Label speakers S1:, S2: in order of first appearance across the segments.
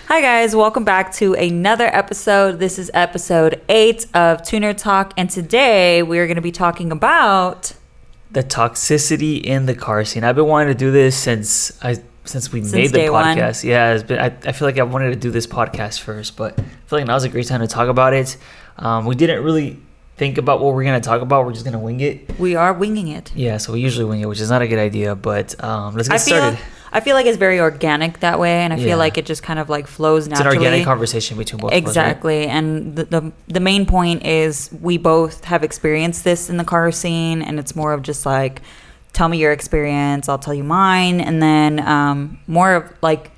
S1: Hi guys, welcome back to another episode. This is episode 8 of Tuner Talk, and today we're going to be talking about
S2: the toxicity in the car scene. I've been wanting to do this since we made the podcast. One. Yeah, it's been. I feel like I wanted to do this podcast first, but I feel like now's a great time to talk about it. We didn't really think about what we're going to talk about. We're just going to wing it.
S1: We are winging it.
S2: Yeah, so we usually wing it, which is not a good idea, but let's get started.
S1: I feel like it's very organic that way, and I feel like it just kind of like flows naturally.
S2: It's an organic conversation between both of us.
S1: Exactly, right? And the main point is we both have experienced this in the car scene, and it's more of just like, tell me your experience, I'll tell you mine, and then more of like,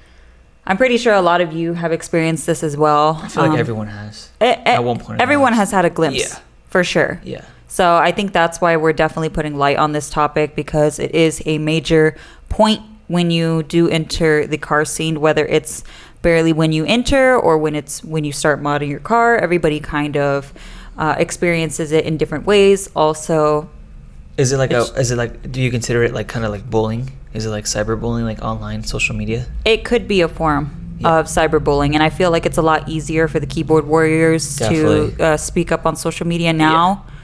S1: I'm pretty sure a lot of you have experienced this as well.
S2: I feel like everyone has at one point.
S1: Everyone has had a glimpse, for sure.
S2: Yeah.
S1: So I think that's why we're definitely putting light on this topic, because it is a major point when you do enter the car scene, whether it's barely when you enter or when you start modding your car. Everybody kind of experiences it in different ways. Also,
S2: do you consider it like kind of like bullying? Is it like cyberbullying, like online social media?
S1: It could be a form of cyberbullying, and I feel like it's a lot easier for the keyboard warriors to speak up on social media now.
S2: Yeah.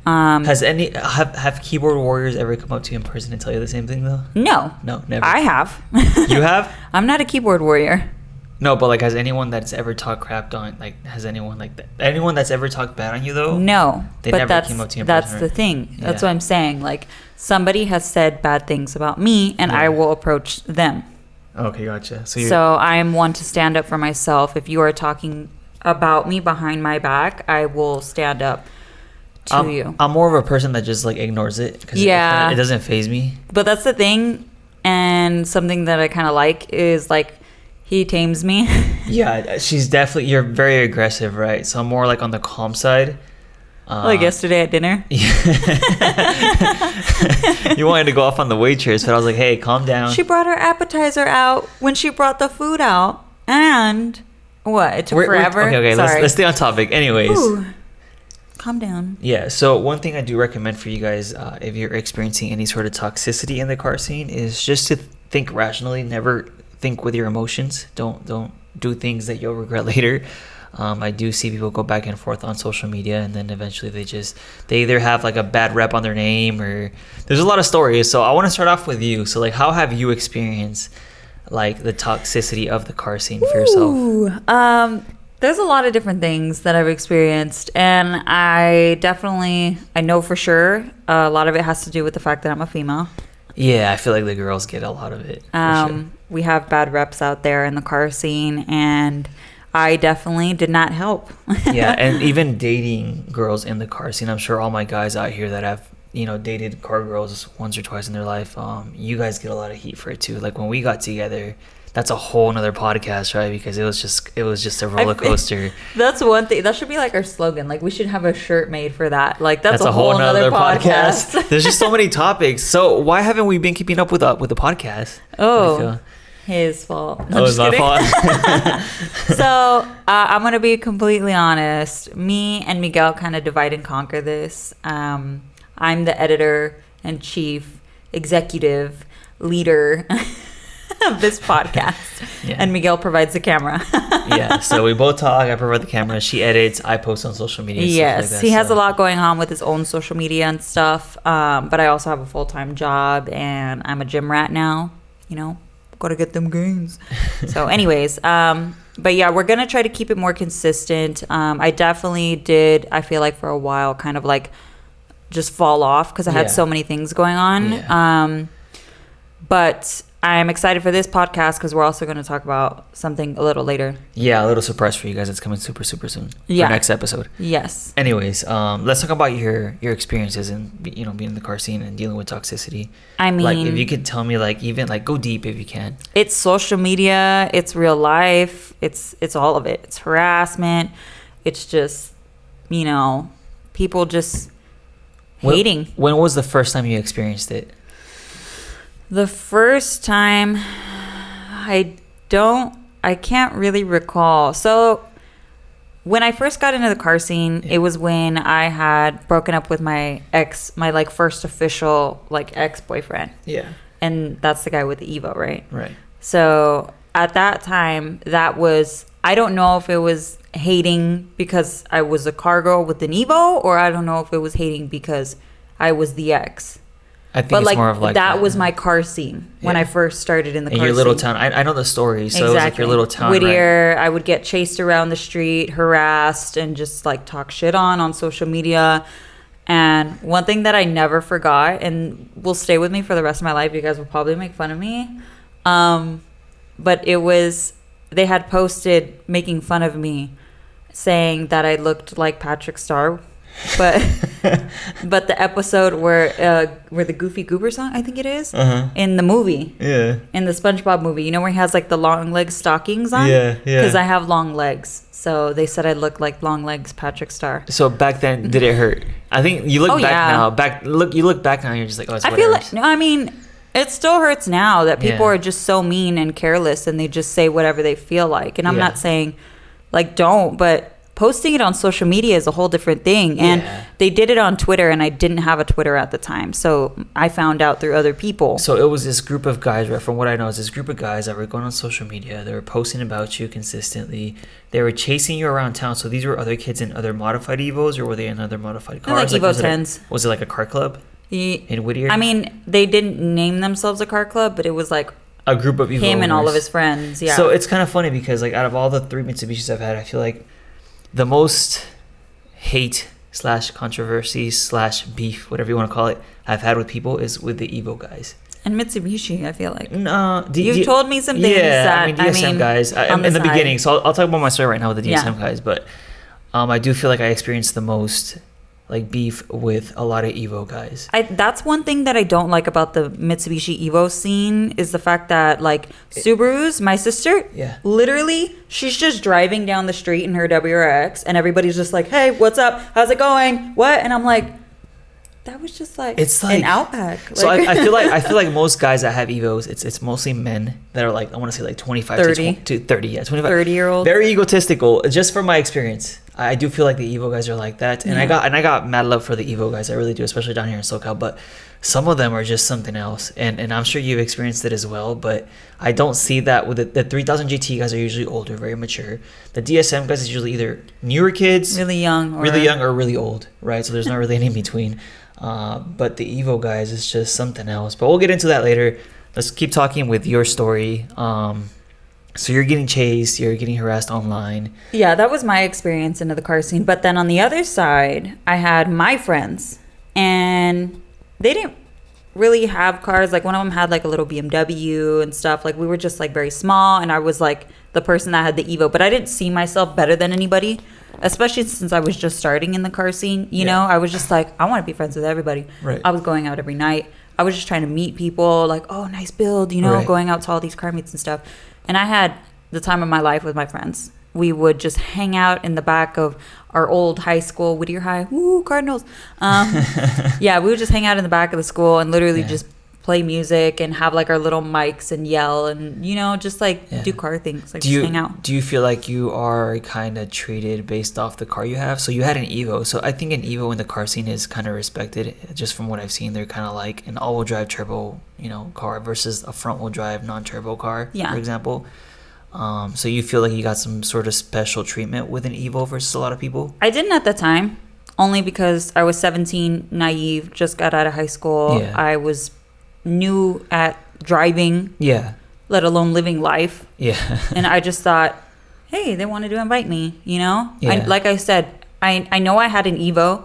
S2: Have keyboard warriors ever come up to you in person and tell you the same thing though?
S1: No,
S2: never.
S1: I have.
S2: You have?
S1: I'm not a keyboard warrior.
S2: No, but like, has anyone that's ever talked crap on, like, has anyone like that? Anyone that's ever talked bad on you though?
S1: No,
S2: they never came up to you in person.
S1: That's the thing. Yeah. That's what I'm saying. Like, somebody has said bad things about me, and I will approach them.
S2: Okay, gotcha.
S1: So I am one to stand up for myself. If you are talking about me behind my back, I will stand up to you.
S2: I'm more of a person that just like ignores it because it doesn't faze me.
S1: But that's the thing, and something that I kind of like is like he tames me.
S2: Yeah, you're very aggressive, right? So I'm more like on the calm side.
S1: Like yesterday at dinner.
S2: You wanted to go off on the waitress, but I was like, hey, calm down.
S1: She brought her appetizer out when she brought the food out, and what? It took forever.
S2: Okay, let's stay on topic. Anyways.
S1: Ooh. Calm down.
S2: Yeah, so one thing I do recommend for you guys, if you're experiencing any sort of toxicity in the car scene, is just to think rationally. Never think with your emotions. Don't do things that you'll regret later. I do see people go back and forth on social media, and then eventually they either have like a bad rep on their name, or there's a lot of stories. So I want to start off with you. So like, how have you experienced like the toxicity of the car scene for yourself?
S1: There's a lot of different things that I've experienced, and I know for sure a lot of it has to do with the fact that I'm a female.
S2: Yeah, I feel like the girls get a lot of it. Sure.
S1: We have bad reps out there in the car scene, and I definitely did not help.
S2: Yeah, and even dating girls in the car scene, I'm sure all my guys out here that have, dated car girls once or twice in their life, you guys get a lot of heat for it too. Like when we got together, that's a whole nother podcast, right? Because it was just a roller coaster.
S1: That's one thing. That should be like our slogan. Like we should have a shirt made for that. Like that's a whole nother podcast.
S2: There's just so many topics. So why haven't we been keeping up with the podcast?
S1: Oh, his fault. No,
S2: it's my fault.
S1: So I'm gonna be completely honest. Me and Miguel kind of divide and conquer this. I'm the editor and chief executive leader of this podcast, and Miguel provides the camera.
S2: Yeah, so we both talk. I provide the camera. She edits. I post on social media.
S1: Yes, like he has a lot going on with his own social media and stuff. But I also have a full-time job, and I'm a gym rat now. Gotta get them gains. So, anyways, but yeah, we're gonna try to keep it more consistent. I definitely did. I feel like for a while, kind of like just fall off because I had so many things going on. Yeah. But I'm excited for this podcast because we're also going to talk about something a little later.
S2: Yeah, a little surprise for you guys. It's coming super, super soon. Yeah. For next episode.
S1: Yes.
S2: Anyways, let's talk about your experiences and being in the car scene and dealing with toxicity.
S1: I mean,
S2: like if you could tell me, like even like go deep if you can.
S1: It's social media. It's real life. It's all of it. It's harassment. It's just people just hating.
S2: When was the first time you experienced it?
S1: The first time, I can't really recall. So when I first got into the car scene, it was when I had broken up with my like first official like ex-boyfriend.
S2: Yeah.
S1: And that's the guy with the Evo, right?
S2: Right.
S1: So at that time, that was, I don't know if it was hating because I was a car girl with an Evo, or I don't know if it was hating because I was the ex.
S2: I think
S1: but
S2: it's
S1: like
S2: more of like
S1: that was my car scene when I first started in the car
S2: your little
S1: scene.
S2: town. I know the story, so
S1: Exactly.
S2: it was like your little town.
S1: Whittier,
S2: right?
S1: I would get chased around the street, harassed, and just like talk shit on social media. And one thing that I never forgot and will stay with me for the rest of my life, you guys will probably make fun of me, but it was, they had posted making fun of me, saying that I looked like Patrick Star. But but the episode where the Goofy Goober song, I think it is, in the movie, in the SpongeBob movie, you know, where he has like the long leg stockings on, because I have long legs, so they said I look like long legs Patrick Star.
S2: So back then, did it hurt? I think you look back now. You look back now, and you're just like, oh, it's whatever.
S1: I feel like, no, I mean, it still hurts now that people are just so mean and careless, and they just say whatever they feel like. And I'm not saying like don't, but posting it on social media is a whole different thing. And they did it on Twitter, and I didn't have a Twitter at the time, so I found out through other people.
S2: So it was this group of guys, right? From what I know, it's this group of guys that were going on social media. They were posting about you consistently. They were chasing you around town. So these were other kids in other modified Evos, or were they in other modified cars?
S1: Like Evo 10s.
S2: Was it like a car club in Whittier?
S1: I mean, they didn't name themselves a car club, but it was like
S2: a group of Evo
S1: him
S2: owners.
S1: and all of his friends. Yeah.
S2: So it's kind of funny because like out of all the 3 Mitsubishis I've had, I feel like the most hate / controversy / beef, whatever you want to call it, I've had with people is with the Evo guys.
S1: And Mitsubishi, I feel like.
S2: No,
S1: you've told me some things.
S2: Yeah, I mean DSM guys. In the beginning, so I'll talk about my story right now with the DSM guys, but I do feel like I experienced the most like beef with a lot of Evo guys.
S1: That's one thing that I don't like about the Mitsubishi Evo scene is the fact that like Subarus, my sister, literally she's just driving down the street in her WRX and everybody's just like, hey, what's up? How's it going? What? And I'm like, that was just like, it's like an Outback.
S2: So I feel like most guys that have Evos, it's mostly men that are like, I want to say like 25 to 30, 25,
S1: 30-year-old,
S2: very egotistical. Just from my experience, I do feel like the Evo guys are like that, and I got mad love for the Evo guys. I really do, especially down here in SoCal. But some of them are just something else, and I'm sure you've experienced it as well. But I don't see that with the 3000 GT guys are usually older, very mature. The DSM guys is usually either newer kids,
S1: really young, or
S2: really old, right? So there's not really any in between. But the Evo guys is just something else. But we'll get into that later. Let's keep talking with your story. So you're getting chased, you're getting harassed online.
S1: Yeah, that was my experience into the car scene. But then on the other side, I had my friends, and they didn't really have cars. Like one of them had like a little BMW and stuff. Like we were just like very small, and I was like the person that had the Evo. But I didn't see myself better than anybody, especially since I was just starting in the car scene. You know, I was just like, I want to be friends with everybody.
S2: Right.
S1: I was going out every night. I was just trying to meet people, like, oh, nice build, you know, going out to all these car meets and stuff. And I had the time of my life with my friends. We would just hang out in the back of our old high school, Whittier High. Woo, Cardinals. Yeah, we would just hang out in the back of the school and literally just play music and have like our little mics and yell and, you know, just like do car things, like just hang out.
S2: Do you feel like you are kind of treated based off the car you have? So you had an Evo. So I think an Evo in the car scene is kind of respected. Just from what I've seen, they're kind of like an all-wheel drive turbo, you know, car versus a front-wheel drive non-turbo car, for example. So you feel like you got some sort of special treatment with an Evo versus a lot of people?
S1: I didn't at the time, only because I was 17, naive, just got out of high school. I was new at driving, let alone living life. And I just thought, hey, they wanted to invite me, you know? Like I said, I know I had an Evo.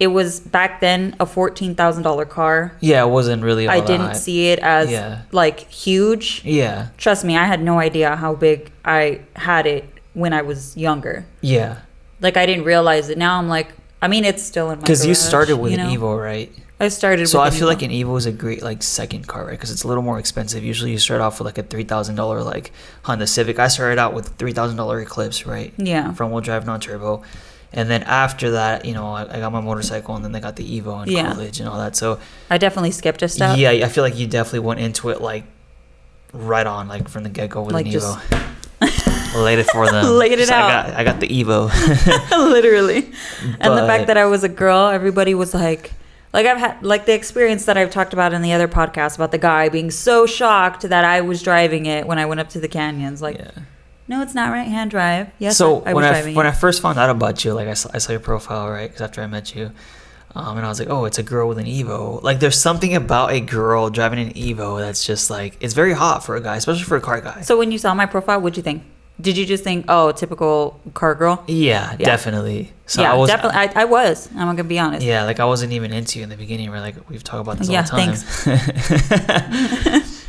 S1: It was back then a $14,000 car.
S2: It wasn't really all
S1: I didn't see it as like huge. Trust me, I had no idea how big I had it when I was younger. Like I didn't realize it. Now I'm like, I mean, it's still in my garage.
S2: Because you started with an Evo, right?
S1: I started
S2: so
S1: with
S2: I feel like an Evo is a great like second car, right? Because it's a little more expensive. Usually you start off with like a $3,000 like Honda Civic. I started out with $3,000 Eclipse, right? Front wheel drive, non-turbo. And then after that, you know, I got my motorcycle, and then I got the Evo in college and all that. So
S1: I definitely skipped a step.
S2: Yeah, I feel like you definitely went into it like right on, like from the get-go with like an Evo. Laid it for them.
S1: Laid it out.
S2: I got the Evo.
S1: Literally. And the fact that I was a girl, everybody was like, like I've had like the experience that I've talked about in the other podcast about the guy being so shocked that I was driving it when I went up to the canyons. Like, no, it's not right-hand drive. Yes,
S2: so
S1: I was driving
S2: when
S1: it.
S2: I first found out about you, like I saw your profile, right? Because after I met you, and I was like, oh, it's a girl with an Evo. Like, there's something about a girl driving an Evo that's just like, it's very hot for a guy, especially for a car guy.
S1: So when you saw my profile, what'd you think? Did you just think, oh, typical car girl?
S2: Yeah, definitely. So
S1: yeah, definitely. I was. I'm not gonna be honest.
S2: Yeah, like I wasn't even into you in the beginning. We're like, we've talked about this all the time.
S1: Thanks.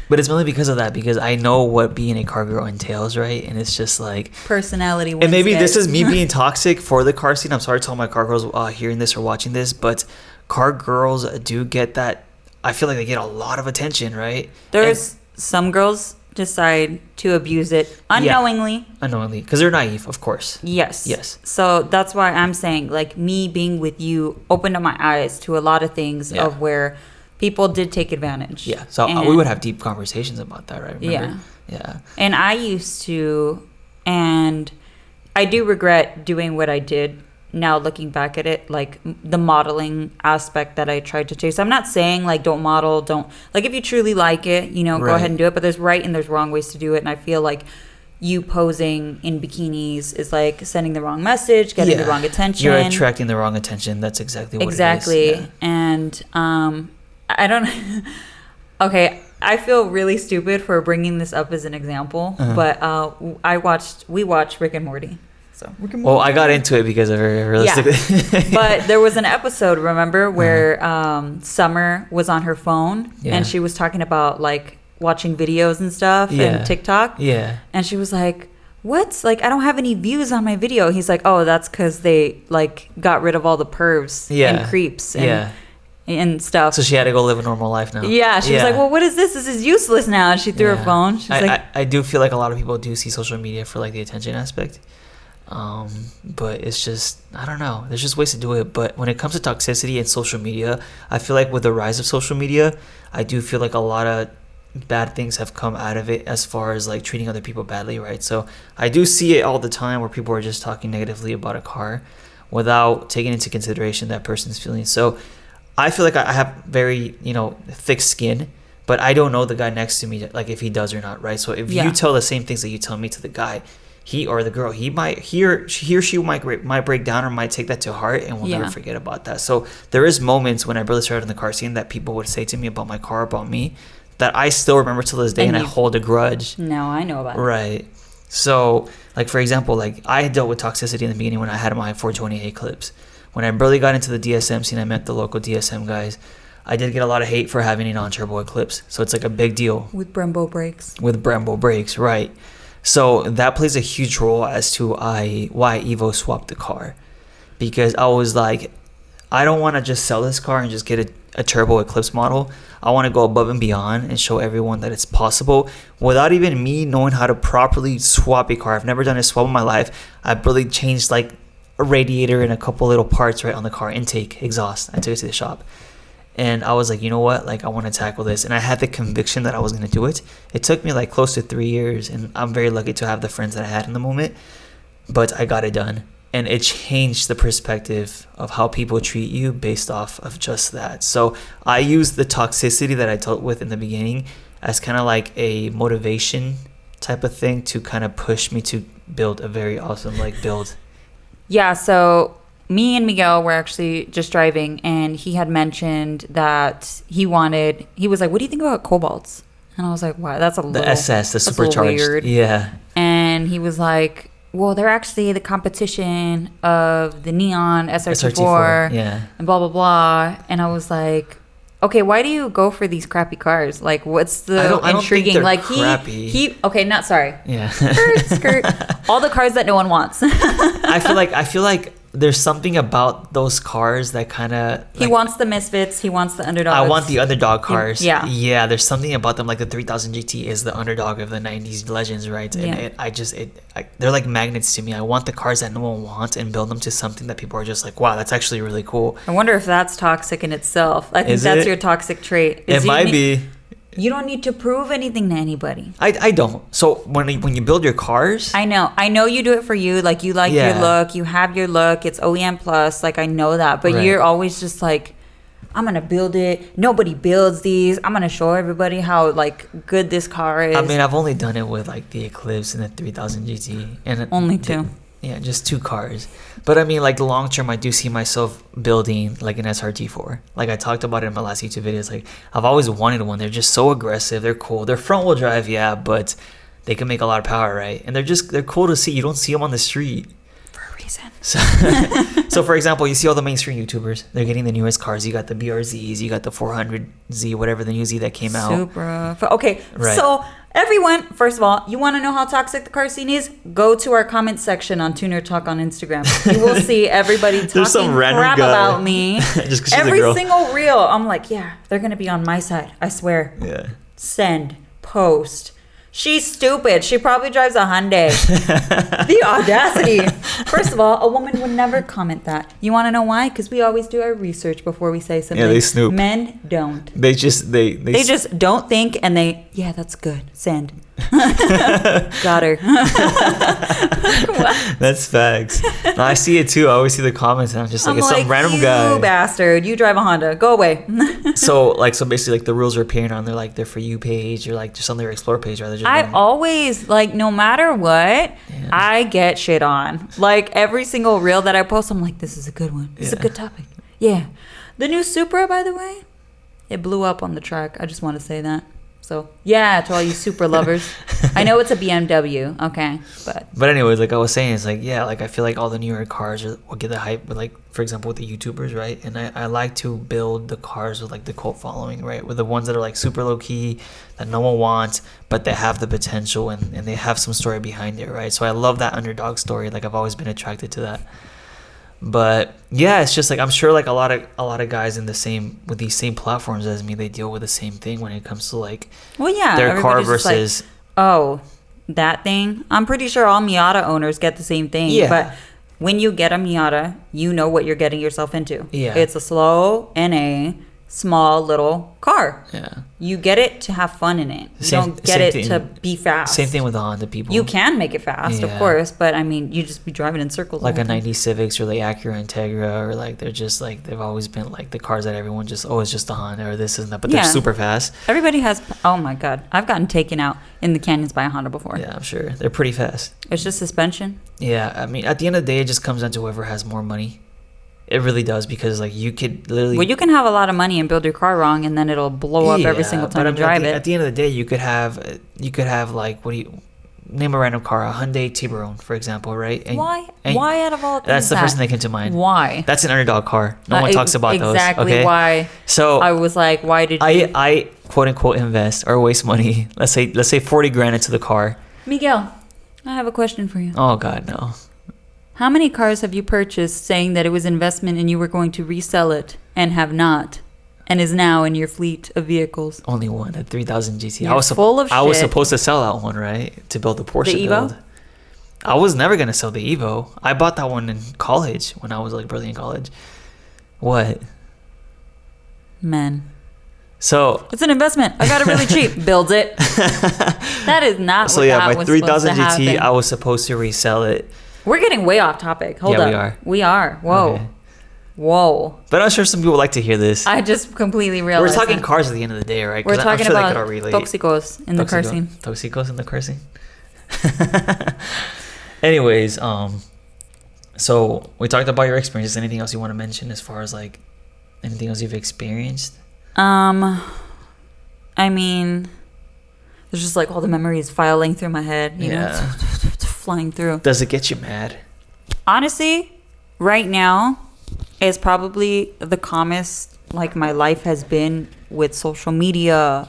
S2: But it's mainly because of that, because I know what being a car girl entails, right? And it's just like
S1: personality.
S2: And maybe this is me being toxic for the car scene. I'm sorry to all my car girls hearing this or watching this, but car girls do get that. I feel like they get a lot of attention, right?
S1: There's some girls decide to abuse it unknowingly.
S2: Unknowingly, because they're naive, of course.
S1: Yes. So that's why I'm saying, like, me being with you opened up my eyes to a lot of things of where people did take advantage.
S2: Yeah. So we would have deep conversations about that, right? Remember? Yeah.
S1: And I used to, and I do regret doing what I did. Now looking back at it, like the modeling aspect that I tried to chase. I'm not saying like don't model, don't like if you truly like it, you know, go ahead and do it. But there's right and there's wrong ways to do it. And I feel like you posing in bikinis is like sending the wrong message, getting the wrong attention.
S2: You're attracting the wrong attention. That's exactly what it is.
S1: Exactly. And I don't. Okay, I feel really stupid for bringing this up as an example, but we watched Rick and Morty. So
S2: well, I got into it because of her, realistically.
S1: But there was an episode, remember, where Summer was on her phone and she was talking about like watching videos and stuff and TikTok. Yeah. And she was like, "What? Like, I don't have any views on my video." He's like, "Oh, that's because they like got rid of all the pervs and creeps and stuff."
S2: So she had to go live a normal life now.
S1: Yeah. She was like, "Well, what is this? This is useless now." And she threw her phone. She's like,
S2: I do feel like a lot of people do see social media for like the attention aspect. But it's just, I don't know, there's just ways to do it. But when it comes to toxicity and social media, I feel like with the rise of social media, I do feel like a lot of bad things have come out of it as far as like treating other people badly, right? So I do see it all the time where people are just talking negatively about a car without taking into consideration that person's feelings. So I feel like I have very, thick skin, but I don't know the guy next to me, like if he does or not, right? So if you tell the same things that you tell me to the guy, he or the girl, he or she might break down or might take that to heart and will never forget about that. So there is moments when I really started in the car scene that people would say to me about my car, about me, that I still remember till this day, and I hold a grudge.
S1: No, I know about it.
S2: Right. So, like, for example, like I dealt with toxicity in the beginning when I had my 420 Eclipse. When I barely got into the DSM scene, I met the local DSM guys. I did get a lot of hate for having a non-turbo Eclipse. So it's like a big deal.
S1: With Brembo brakes.
S2: With Brembo brakes, right. So that plays a huge role as to why Evo swapped the car, because I was like, I don't want to just sell this car and just get a turbo Eclipse model. I want to go above and beyond and show everyone that it's possible without even me knowing how to properly swap a car. I've never done a swap in my life. I've really changed like a radiator and a couple little parts right on the car, intake, exhaust. I took it to the shop. And I was like, you know what? Like, I want to tackle this. And I had the conviction that I was going to do it. It took me like close to 3 years. And I'm very lucky to have the friends that I had in the moment. But I got it done. And it changed the perspective of how people treat you based off of just that. So I used the toxicity that I dealt with in the beginning as kind of like a motivation type of thing to kind of push me to build a very awesome like build.
S1: Yeah, so me and Miguel were actually just driving, and he had mentioned that he was like, "What do you think about cobalts?" And I was like, "Wow, that's a little...
S2: The SS, the supercharged.
S1: Weird."
S2: Yeah.
S1: And he was like, "Well, they're actually the competition of the Neon SRT4 and blah, blah, blah." And I was like, okay, why do you go for these crappy cars? Like, what's the intriguing?
S2: Think they're
S1: like,
S2: crappy.
S1: Okay, not sorry.
S2: Yeah.
S1: Skirt. All the cars that no one wants.
S2: I feel like there's something about those cars that kind of...
S1: He wants the misfits. He wants the underdogs.
S2: I want the underdog cars.
S1: Yeah.
S2: Yeah, there's something about them. Like the 3000 GT is the underdog of the 90s legends, right? And they're like magnets to me. I want the cars that no one wants and build them to something that people are just like, wow, that's actually really cool.
S1: I wonder if that's toxic in itself. I think that's your toxic trait.
S2: It might be.
S1: You don't need to prove anything to anybody.
S2: I don't. So when you build your cars...
S1: I know you do it for you. Like, you like your look. You have your look. It's OEM plus. Like, I know that. But you're always just like, I'm gonna build it. Nobody builds these. I'm gonna show everybody how like good this car is.
S2: I mean, I've only done it with like the Eclipse and the 3000 GT, and
S1: Only two.
S2: Yeah, just two cars. But I mean, like long term, I do see myself building like an SRT4. Like I talked about it in my last YouTube videos. Like I've always wanted one. They're just so aggressive. They're cool. They're front wheel drive, yeah, but they can make a lot of power, right? And they're cool to see. You don't see them on the street.
S1: Reason.
S2: So for example, you see all the mainstream YouTubers, they're getting the newest cars. You got the BRZs, you got the 400Z, whatever the new Z that came out.
S1: Supra. Okay,
S2: right.
S1: So everyone, first of all, you want to know how toxic the car scene is? Go to our comment section on Tuner Talk on Instagram. You will see everybody talking crap about me.
S2: Just 'cause she's
S1: Every
S2: a girl.
S1: single reel, I'm like, yeah, they're gonna be on my side. I swear.
S2: Yeah.
S1: Send. Post. She's stupid. She probably drives a Hyundai. The audacity. First of all, a woman would never comment that. You want to know why? Because we always do our research before we say something.
S2: Yeah, they snoop.
S1: Men don't.
S2: They just
S1: don't think, and yeah, that's good. Send. Got her.
S2: That's facts. No, I see it too. I always see the comments, and I'm just like, it's some random guy.
S1: You bastard. You drive a Honda. Go away.
S2: So basically, like the rules are appearing on their like their For You page or like just on their Explore page, rather.
S1: I always like, no matter what, I get shit on. Like every single reel that I post, I'm like, this is a good one. This is a good topic. Yeah. The new Supra, by the way, it blew up on the track. I just want to say that. So yeah, to all you Supra lovers. I know it's a BMW, okay, but
S2: anyways, like I was saying, it's like, yeah, like I feel like all the newer cars will get the hype, but like for example with the YouTubers, right? And I like to build the cars with like the cult following, right? With the ones that are like super low key, that no one wants, but they have the potential and they have some story behind it, right? So I love that underdog story. Like I've always been attracted to that. But yeah, it's just like I'm sure like a lot of guys with these same platforms as me, they deal with the same thing when it comes to like their car versus
S1: that thing. I'm pretty sure all Miata owners get the same thing.
S2: Yeah.
S1: But when you get a Miata, you know what you're getting yourself into.
S2: Yeah.
S1: It's a slow and a small little car.
S2: Yeah.
S1: You get it to have fun in it. You don't get it to be fast.
S2: Same thing with the Honda people.
S1: You can make it fast, of course, but I mean, you just be driving in circles.
S2: Like a 90 Civics or the Acura Integra, or like they're just like, they've always been like the cars that everyone just, it's just a Honda or this and that, but they're super fast.
S1: Everybody has, oh my God, I've gotten taken out in the canyons by a Honda before.
S2: Yeah, I'm sure. They're pretty fast.
S1: It's just suspension.
S2: Yeah, I mean, at the end of the day, it just comes down to whoever has more money. It really does, because like you could literally.
S1: Well, you can have a lot of money and build your car wrong, and then it'll blow up every single time you drive it.
S2: At the end of the day, you could have like, name a random car, a Hyundai Tiburon, for example, right? And,
S1: why? Why out of all things?
S2: That's the first thing that came to mind.
S1: Why?
S2: That's an underdog car. No one talks about those.
S1: Exactly why.
S2: So
S1: I was like, why did you?
S2: I quote unquote invest or waste money. Let's say $40,000 into the car.
S1: Miguel, I have a question for you.
S2: Oh God, no.
S1: How many cars have you purchased saying that it was investment and you were going to resell it and have not, and is now in your fleet of vehicles?
S2: Only one, a 3000 GT.
S1: You're full of shit.
S2: I was supposed to sell that one, right? To build the Porsche
S1: the Evo?
S2: build. I was never gonna sell the Evo. I bought that one in college when I was like barely in college. What?
S1: Men.
S2: So
S1: it's an investment. I got it really cheap. Builds it. That is not.
S2: So
S1: what
S2: yeah,
S1: that
S2: my
S1: was
S2: 3000
S1: supposed to
S2: GT.
S1: happen.
S2: I was supposed to resell it.
S1: We're getting way off topic. Hold up.
S2: Yeah,
S1: we are. Whoa.
S2: Okay.
S1: Whoa.
S2: But I'm sure some people like to hear this.
S1: I just completely realized.
S2: We're talking cars at the end of the day, right?
S1: We're talking
S2: I'm sure
S1: about
S2: they could all relate.
S1: toxicos in the car scene.
S2: Toxicos in the car scene. Anyways, so we talked about your experiences. Anything else you want to mention as far as like anything else you've experienced?
S1: I mean, there's just like all the memories filing through my head, you know, flying through.
S2: Does it get you mad?
S1: Honestly, right now is probably the calmest like my life has been with social media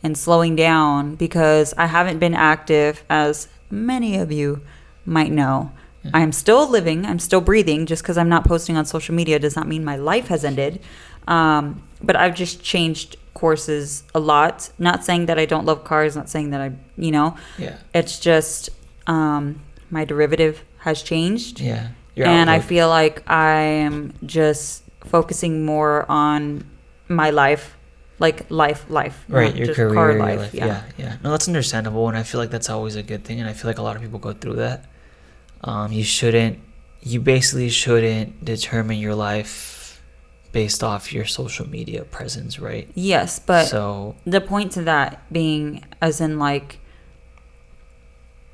S1: and slowing down, because I haven't been active, as many of you might know. Yeah. I'm still living, I'm still breathing. Just because I'm not posting on social media does not mean my life has ended. But I've just changed courses a lot. Not saying that I don't love cars, not saying that it's just my derivative has changed.
S2: Yeah.
S1: And I feel like I am just focusing more on my life, like life.
S2: Right, your
S1: just
S2: career,
S1: car
S2: your
S1: life.
S2: life. Yeah. No, that's understandable, and I feel like that's always a good thing, and I feel like a lot of people go through that. You basically shouldn't determine your life based off your social media presence, right?
S1: Yes, but
S2: So
S1: the point to that being, as in, like,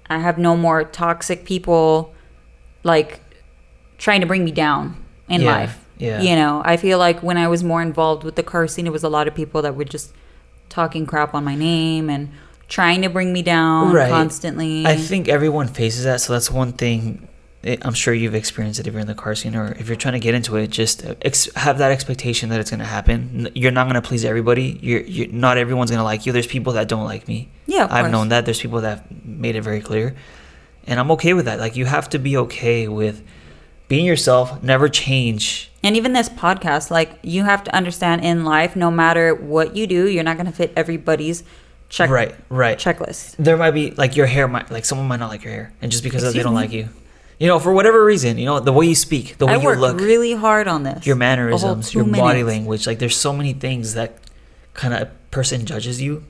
S1: I have no more toxic people, like, trying to bring me down in life.
S2: Yeah.
S1: You know, I feel like when I was more involved with the car scene, it was a lot of people that were just talking crap on my name and trying to bring me down constantly.
S2: I think everyone faces that, so that's one thing. I'm sure you've experienced it if you're in the car scene, or if you're trying to get into it. Just have that expectation that it's going to happen. You're not going to please everybody. You're not everyone's going to like you. There's people that don't like me.
S1: Yeah, of
S2: I've
S1: course.
S2: known that. There's people that have made it very clear, and I'm okay with that. Like, you have to be okay with being yourself. Never change.
S1: And even this podcast, like, you have to understand in life, no matter what you do, you're not going to fit everybody's checklist.
S2: There might be, like, your hair might, like, someone might not like your hair, and just because they don't
S1: me?
S2: like you, you know, for whatever reason, you know, the way you speak, the way
S1: I
S2: you
S1: worked
S2: look,
S1: really hard on this.
S2: your mannerisms, your
S1: 2
S2: body
S1: minutes.
S2: language, like, there's so many things that kind of a person judges you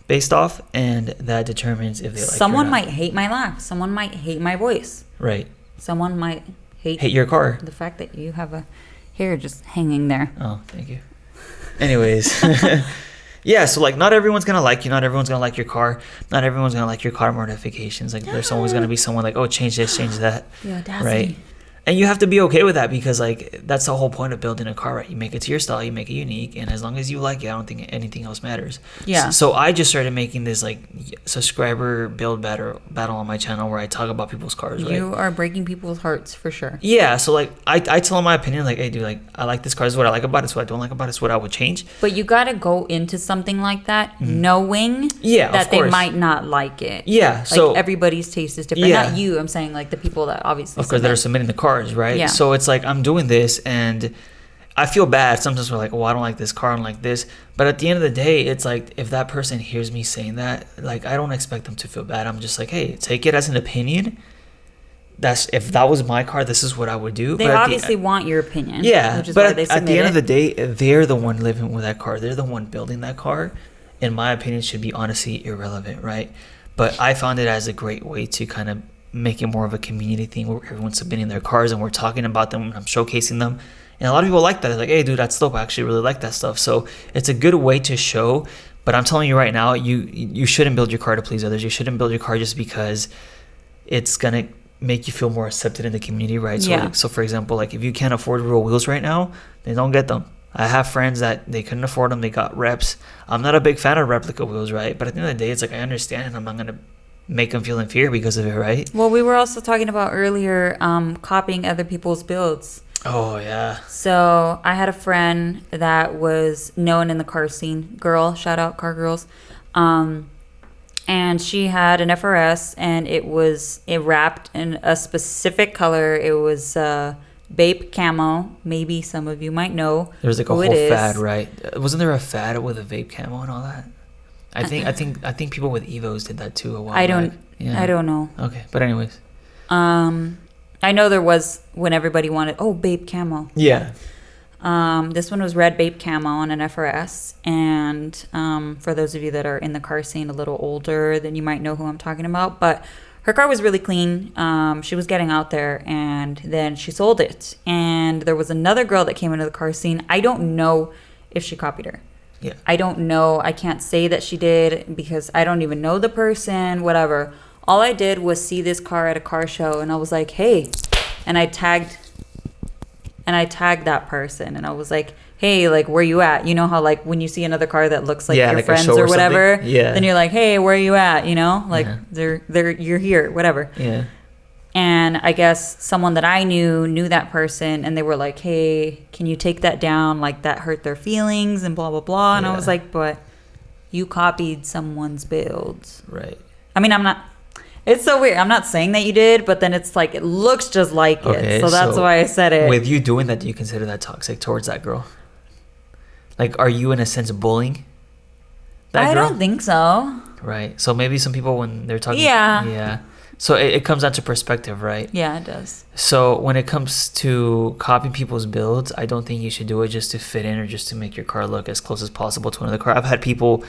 S2: based off, and that determines if they like
S1: Someone
S2: you or not.
S1: might hate my laugh. Someone might hate my voice.
S2: Right.
S1: Someone might hate
S2: your car.
S1: the fact that you have a hair just hanging there.
S2: Oh, thank you. Anyways. Yeah, so, like, not everyone's gonna like you. Not everyone's gonna like your car. Not everyone's gonna like your car modifications. Like, there's always gonna be someone like, oh, change this, change that.
S1: The audacity.
S2: Right? And you have to be okay with that, because, like, that's the whole point of building a car, right? You make it to your style, you make it unique, and as long as you like it, I don't think anything else matters.
S1: Yeah.
S2: So I just started making this, like, subscriber build battle on my channel where I talk about people's cars, right?
S1: You are breaking people's hearts for sure.
S2: Yeah, so, like, I tell them my opinion, like, hey, dude, like, I like this car. This is what I like about it. This is what I don't like about it. This is what I would change.
S1: But you got to go into something like that knowing
S2: Yeah,
S1: that
S2: of
S1: they
S2: course.
S1: might not like it.
S2: Yeah,
S1: Like,
S2: so
S1: everybody's taste is different.
S2: Yeah.
S1: Not you. I'm saying, like, the people that obviously
S2: of course, that are
S1: submit.
S2: submitting the cars, right?
S1: Yeah.
S2: So it's like, I'm doing this, and I feel bad. Sometimes we're like, oh, I don't like this car, I don't like this. But at the end of the day, it's like, if that person hears me saying that, like, I don't expect them to feel bad. I'm just like, hey, take it as an opinion. If that was my car, this is what I would do.
S1: They
S2: But
S1: obviously want your opinion.
S2: yeah,
S1: Which is
S2: but
S1: why they
S2: at the
S1: submit
S2: end of the
S1: it.
S2: day, they're the one living with that car. They're the one building that car. In my opinion, should be honestly irrelevant, right? But I found it as a great way to kind of make it more of a community thing where everyone's submitting their cars and we're talking about them and I'm showcasing them. And a lot of people like that. They're like, hey, dude, that's dope. I actually really like that stuff. So it's a good way to show. But I'm telling you right now, you shouldn't build your car to please others. You shouldn't build your car just because it's going to make you feel more accepted in the community, right? So,
S1: Yeah.
S2: so for example, like, if you can't afford real wheels right now, then don't get them. I have friends that they couldn't afford them. They got reps. I'm not a big fan of replica wheels, right? But at the end of the day, it's like, I understand, and I'm not going to make them feel inferior because of it, right?
S1: Well, we were also talking about earlier copying other people's builds.
S2: Oh, yeah.
S1: So I had a friend that was known in the car scene, girl, shout out car girls, and she had an FRS, and it wrapped in a specific color. It was Bape camo. Maybe some of you might know.
S2: There was like a
S1: who
S2: whole
S1: it is.
S2: fad, right? Wasn't there a fad with a vape camo and all that? I think people with Evos did that too a while
S1: I don't
S2: back. Yeah.
S1: I don't know.
S2: Okay, but anyways.
S1: I know there was when everybody wanted Bape camo.
S2: Yeah.
S1: This one was red Bape camo on an FRS, and for those of you that are in the car scene a little older, then you might know who I'm talking about. But her car was really clean. She was getting out there, and then she sold it. And there was another girl that came into the car scene. I don't know if she copied her.
S2: Yeah.
S1: I don't know. I can't say that she did because I don't even know the person, whatever. All I did was see this car at a car show, and I was like, hey. And I tagged that person, and I was like, hey, like, where you at? You know how, like, when you see another car that looks like your
S2: like a
S1: friends
S2: show
S1: or
S2: or
S1: whatever,
S2: something? Yeah.
S1: then you're like, hey, where you at? You know, like,
S2: Yeah.
S1: you're here, whatever.
S2: Yeah.
S1: And I guess someone that I knew that person, and they were like, hey, can you take that down? Like, that hurt their feelings and blah, blah, blah. And I was
S2: Yeah.
S1: like, but you copied someone's builds.
S2: Right.
S1: I mean, it's so weird. I'm not saying that you did, but then it's like, it looks just like
S2: Okay,
S1: it. So that's
S2: so
S1: why I said it.
S2: With you doing that, do you consider that toxic towards that girl? Like, are you in a sense bullying that
S1: I
S2: girl?
S1: don't think so.
S2: Right. So maybe some people, when they're talking,
S1: Yeah.
S2: yeah. So it comes down to perspective, right?
S1: Yeah, it does.
S2: So when it comes to copying people's builds, I don't think you should do it just to fit in or just to make your car look as close as possible to another car. I've had people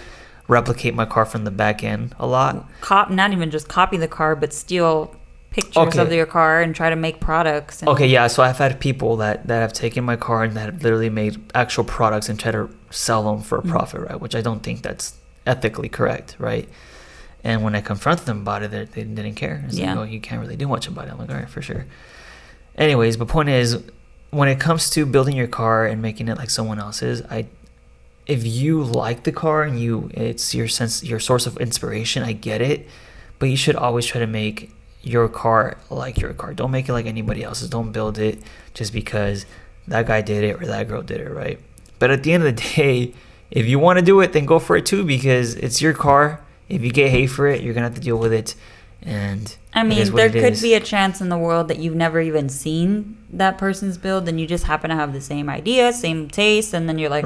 S2: replicate my car from the back end a lot.
S1: Not even just copy the car, but steal pictures of your car and try to make products.
S2: Okay, yeah. So I've had people that have taken my car and that have literally made actual products and try to sell them for a profit, right? Which I don't think that's ethically correct, right? And when I confronted them about it, they didn't care. It's like, oh, you can't really do much about it. I'm like, all right, for sure. Anyways, the point is, when it comes to building your car and making it like someone else's, if you like the car and it's your source of inspiration, I get it, but you should always try to make your car like your car. Don't make it like anybody else's. Don't build it just because that guy did it or that girl did it, right? But at the end of the day, if you want to do it, then go for it too, because it's your car. If you get hate for it, you're gonna have to deal with it. And
S1: I mean, there could be a chance in the world that you've never even seen that person's build, and you just happen to have the same idea, same taste, and then you're like,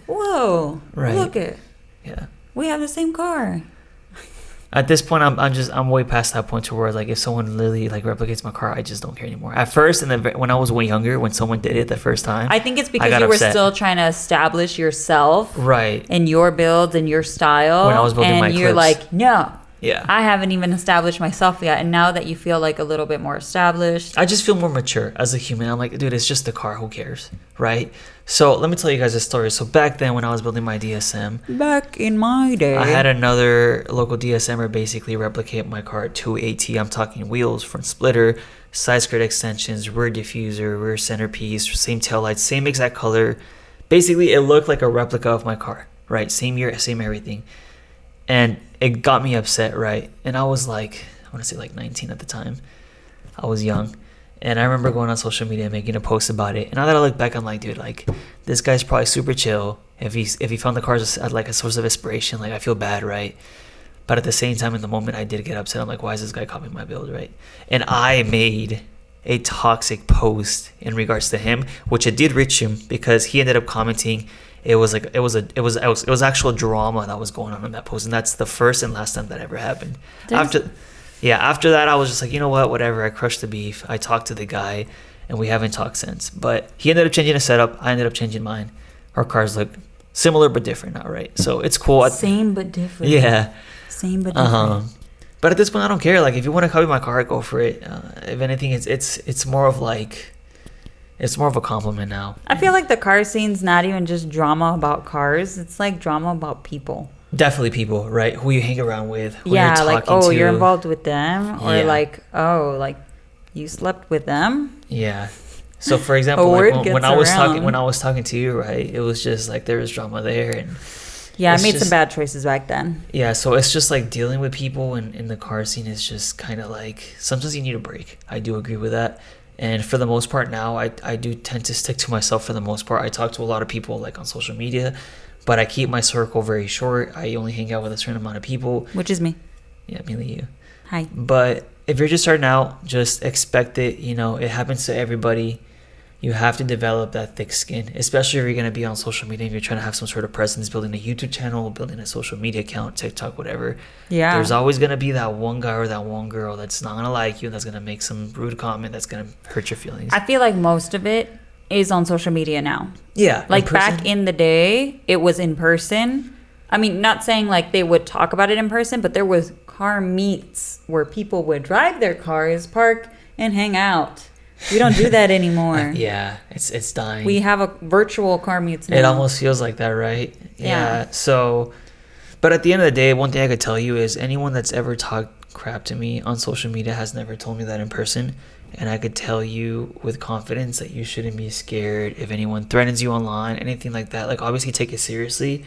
S1: whoa, look it, we have the same car.
S2: At this point, I'm way past that point to where, like, if someone literally like replicates my car, I just don't care anymore. At first, when I was way younger, when someone did it the first time,
S1: I think it's because you were still trying to establish yourself,
S2: right,
S1: and your build and your style.
S2: When I was building my Eclipse,
S1: you're like, no.
S2: Yeah.
S1: I haven't even established myself yet. And now that you feel like a little bit more established,
S2: I just feel more mature as a human. I'm like, dude, it's just the car. Who cares? Right? So let me tell you guys a story. So back then when I was building my DSM,
S1: back in my day,
S2: I had another local DSMer basically replicate my car at 280. I'm talking wheels, front splitter, side skirt extensions, rear diffuser, rear centerpiece, same taillights, same exact color. Basically, it looked like a replica of my car, right? Same year, same everything. And it got me upset, right? And I was like, I want to say like 19 at the time. I was young. And I remember going on social media and making a post about it. And now that I look back, I'm like, dude, like, this guy's probably super chill. If he found the cars as like a source of inspiration, like, I feel bad, right? But at the same time, in the moment, I did get upset. I'm like, why is this guy copying my build, right? And I made a toxic post in regards to him, which it did reach him because he ended up commenting. It was actual drama that was going on in that post, and that's the first and last time that ever happened. After that, I was just like, you know what, whatever. I crushed the beef. I talked to the guy, and we haven't talked since. But he ended up changing his setup. I ended up changing mine. Our cars look similar but different now, right? So it's cool.
S1: Same but different.
S2: Yeah.
S1: Same but different.
S2: But at this point, I don't care. Like, if you want to copy my car, go for it. If anything, it's more of like. It's more of a compliment now.
S1: I feel like the car scene's not even just drama about cars. It's like drama about people.
S2: Definitely people, right? Who you hang around with, who you're talking
S1: like, oh,
S2: to.
S1: you're involved with them. Or like, oh, like, you slept with them.
S2: Yeah. So, for example, like when I was talking to you, right, it was just like there was drama there. And
S1: yeah, I made some bad choices back then.
S2: Yeah, so it's just like dealing with people in the car scene is just kind of like, sometimes you need a break. I do agree with that. And for the most part now, I do tend to stick to myself for the most part. I talk to a lot of people like on social media, but I keep my circle very short. I only hang out with a certain amount of people.
S1: Which is me.
S2: Yeah, mainly you.
S1: Hi.
S2: But if you're just starting out, just expect it. You know, it happens to everybody. You have to develop that thick skin, especially if you're going to be on social media and you're trying to have some sort of presence, building a YouTube channel, building a social media account, TikTok, whatever.
S1: Yeah.
S2: There's always going to be that one guy or that one girl that's not going to like you, that's going to make some rude comment that's going to hurt your feelings.
S1: I feel like most of it is on social media now.
S2: Yeah.
S1: Like back in the day, it was in person. I mean, not saying like they would talk about it in person, but there was car meets where people would drive their cars, park, and hang out. We don't do that anymore.
S2: Yeah, it's dying.
S1: We have a virtual car meets now.
S2: It almost feels like that, right?
S1: Yeah.
S2: So, but at the end of the day, one thing I could tell you is anyone that's ever talked crap to me on social media has never told me that in person. And I could tell you with confidence that you shouldn't be scared if anyone threatens you online, anything like that. Like, obviously take it seriously,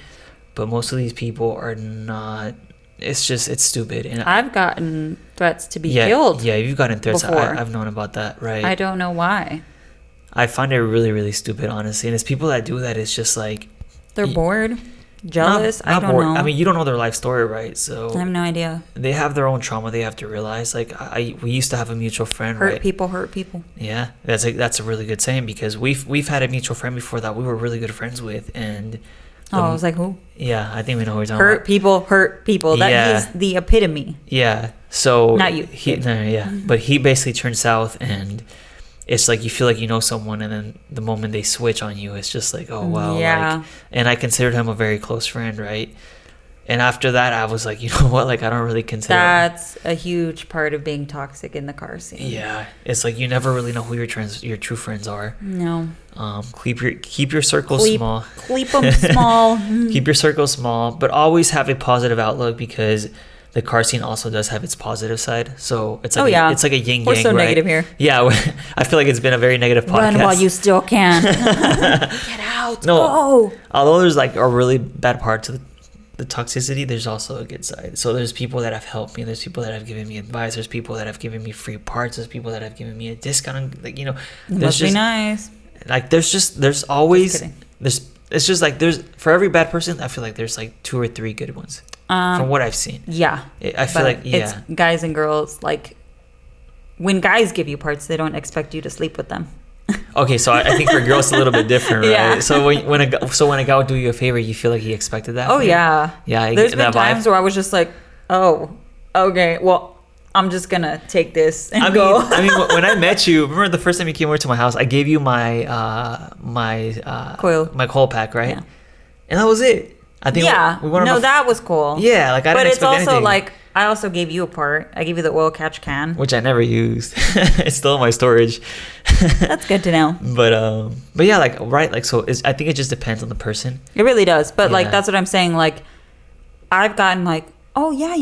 S2: but most of these people are not. It's stupid. And
S1: I've gotten threats to be killed.
S2: Yeah, you've gotten threats.
S1: Before.
S2: I've known about that, right?
S1: I don't know why.
S2: I find it really, really stupid, honestly. And it's people that do that. It's just like
S1: they're bored, jealous.
S2: Not
S1: I don't know.
S2: I mean, you don't know their life story, right? So
S1: I have no idea.
S2: They have their own trauma. They have to realize. Like we used to have a mutual friend, right?
S1: Hurt people.
S2: Yeah, that's a really good saying because we've had a mutual friend before that we were really good friends with, and.
S1: I was like, who?
S2: Yeah, I think we know who we're talking about.
S1: Hurt people. That is the epitome.
S2: Yeah. So
S1: not you.
S2: But he basically turned south, and it's like you feel like you know someone, and then the moment they switch on you, it's just like, oh wow.
S1: Yeah.
S2: Like, and I considered him a very close friend, right? And after that, I was like, you know what? Like, I don't really consider
S1: That's a huge part of being toxic in the car scene.
S2: Yeah, it's like you never really know who your true friends are.
S1: No.
S2: Keep your circle small.
S1: Keep them small.
S2: Keep your circle small, but always have a positive outlook, because the car scene also does have its positive side. So it's like it's like a yin yang.
S1: We're so
S2: right?
S1: negative here.
S2: Yeah, I feel like it's been a very negative podcast.
S1: Run while you still can. Get out.
S2: No,
S1: go.
S2: Although there's like a really bad part to the toxicity, there's also a good side. So there's people that have helped me, there's people that have given me advice, there's people that have given me free parts, there's people that have given me a discount. Like, you know,
S1: Must be nice.
S2: Like there's always it's just like there's, for every bad person, I feel like there's like 2 or 3 good ones from what I've seen.
S1: Yeah,
S2: I feel like
S1: it's guys and girls. Like when guys give you parts, they don't expect you to sleep with them.
S2: Okay, so I think for girls it's a little bit different, right?
S1: Yeah.
S2: So when a guy would do you a favor, you feel like he expected that?
S1: Oh yeah.
S2: Yeah.
S1: There's been times where I was just like, oh, okay, well, I'm just gonna take this and go.
S2: I mean, when I met you, remember the first time you came over to my house, I gave you my coil pack, right? Yeah. And that was it. I think.
S1: Yeah. That was cool.
S2: Yeah, like I didn't expect anything. But it's also
S1: like, I also gave you a part. I gave you the oil catch can,
S2: which I never used. It's still in my storage.
S1: That's good to know.
S2: But yeah, like, right, like, so I think it just depends on the person.
S1: It really does. But like, that's what I'm saying. Like, I've gotten like, oh yeah,